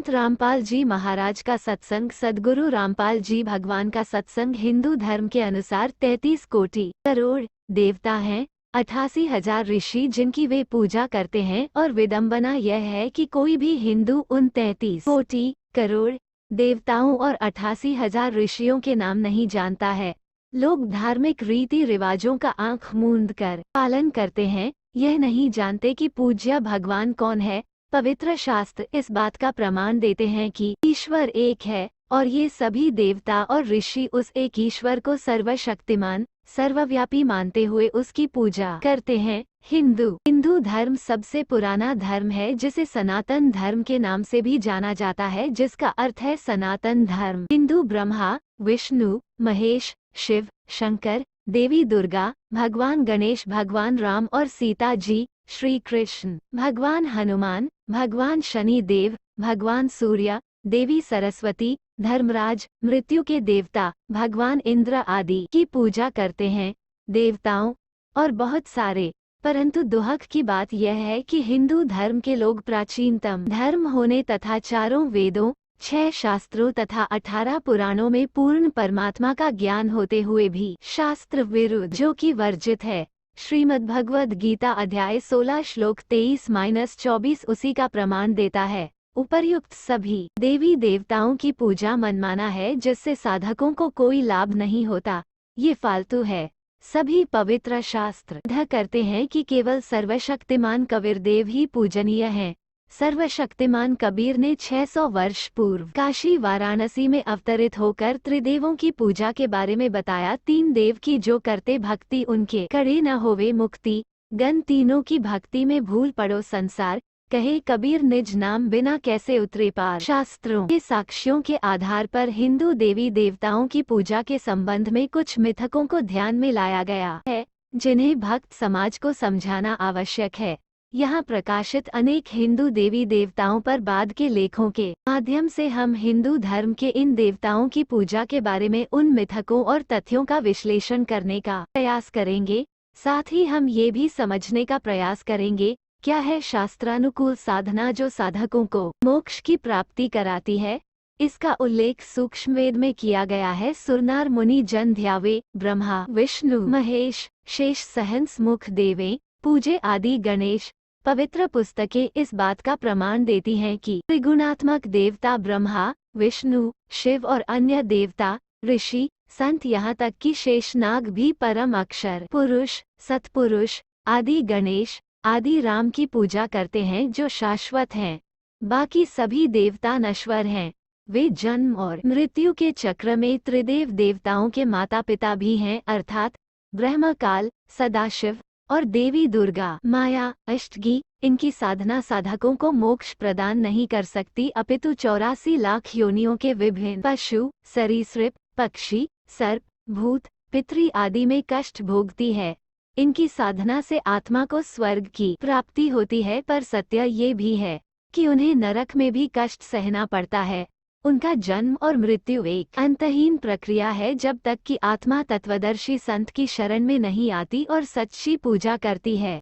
संत रामपाल जी महाराज का सत्संग। सद्गुरु रामपाल जी भगवान का सत्संग हिंदू धर्म के अनुसार 33 कोटि करोड़ देवता हैं, 88,000 ऋषि जिनकी वे पूजा करते हैं। और विडंबना यह है कि कोई भी हिंदू उन 33 कोटि करोड़ देवताओं और 88,000 ऋषियों के नाम नहीं जानता है। लोग धार्मिक रीति रिवाजों का आंख मूंद कर पालन करते हैं, यह नहीं जानते कि पूज्य भगवान कौन है। पवित्र शास्त्र इस बात का प्रमाण देते हैं कि ईश्वर एक है और ये सभी देवता और ऋषि उस एक ईश्वर को सर्वशक्तिमान सर्वव्यापी मानते हुए उसकी पूजा करते हैं। हिंदू धर्म सबसे पुराना धर्म है, जिसे सनातन धर्म के नाम से भी जाना जाता है, जिसका अर्थ है सनातन धर्म। हिंदू ब्रह्मा, विष्णु, महेश, शिव, शंकर, देवी दुर्गा, भगवान गणेश, भगवान राम और सीता जी, श्री कृष्ण, भगवान हनुमान, भगवान शनि देव, भगवान सूर्य, देवी सरस्वती, धर्मराज, मृत्यु के देवता, भगवान इंद्र आदि की पूजा करते हैं। देवताओं और बहुत सारे, परंतु दुहक की बात यह है कि हिंदू धर्म के लोग प्राचीनतम धर्म होने तथा 4 वेदों, 6 शास्त्रों तथा 18 पुराणों में पूर्ण परमात्मा का ज्ञान होते हुए भी शास्त्र विरुद्ध, जो कि वर्जित है, श्रीमद् भगवद गीता अध्याय 16 श्लोक 23-24 उसी का प्रमाण देता है। उपर्युक्त सभी देवी देवताओं की पूजा मनमाना है, जिससे साधकों को कोई लाभ नहीं होता, ये फालतू है। सभी पवित्र शास्त्र सिद्ध करते हैं कि केवल सर्वशक्तिमान कबीरदेव ही पूजनीय हैं। सर्वशक्तिमान कबीर ने 600 वर्ष पूर्व काशी वाराणसी में अवतरित होकर त्रिदेवों की पूजा के बारे में बताया। 3 देव की जो करते भक्ति उनके करे न होवे मुक्ति, गण तीनों की भक्ति में भूल पड़ो संसार, कहे कबीर निज नाम बिना कैसे उतरे पार। शास्त्रों के साक्ष्यों के आधार पर हिंदू देवी देवताओं की पूजा के संबंध में कुछ मिथकों को ध्यान में लाया गया है, जिन्हें भक्त समाज को समझाना आवश्यक है। यहाँ प्रकाशित अनेक हिंदू देवी देवताओं पर बाद के लेखों के माध्यम से हम हिंदू धर्म के इन देवताओं की पूजा के बारे में उन मिथकों और तथ्यों का विश्लेषण करने का प्रयास करेंगे। साथ ही हम ये भी समझने का प्रयास करेंगे क्या है शास्त्रानुकूल साधना जो साधकों को मोक्ष की प्राप्ति कराती है। इसका उल्लेख सूक्ष्म वेद में किया गया है। सुरनार मुनि जन ध्यावे ब्रह्मा विष्णु महेश शेष सहंस मुख देवे पूजे आदि गणेश। पवित्र पुस्तकें इस बात का प्रमाण देती हैं कि त्रिगुणात्मक देवता ब्रह्मा, विष्णु, शिव और अन्य देवता, ऋषि, संत, यहाँ तक कि शेषनाग भी परम अक्षर पुरुष, सतपुरुष आदि गणेश आदि राम की पूजा करते हैं, जो शाश्वत हैं। बाकी सभी देवता नश्वर हैं। वे जन्म और मृत्यु के चक्र में त्रिदेव देवताओं के माता पिता भी हैं, अर्थात ब्रह्मकाल, सदाशिव और देवी दुर्गा माया अष्टगी। इनकी साधना साधकों को मोक्ष प्रदान नहीं कर सकती, अपितु 84 लाख योनियों के विभिन्न पशु, सरीसृप, पक्षी, सर्प, भूत, पितरी आदि में कष्ट भोगती है। इनकी साधना से आत्मा को स्वर्ग की प्राप्ति होती है, पर सत्य ये भी है कि उन्हें नरक में भी कष्ट सहना पड़ता है। उनका जन्म और मृत्यु एक अंतहीन प्रक्रिया है, जब तक कि आत्मा तत्वदर्शी संत की शरण में नहीं आती और सच्ची पूजा करती है।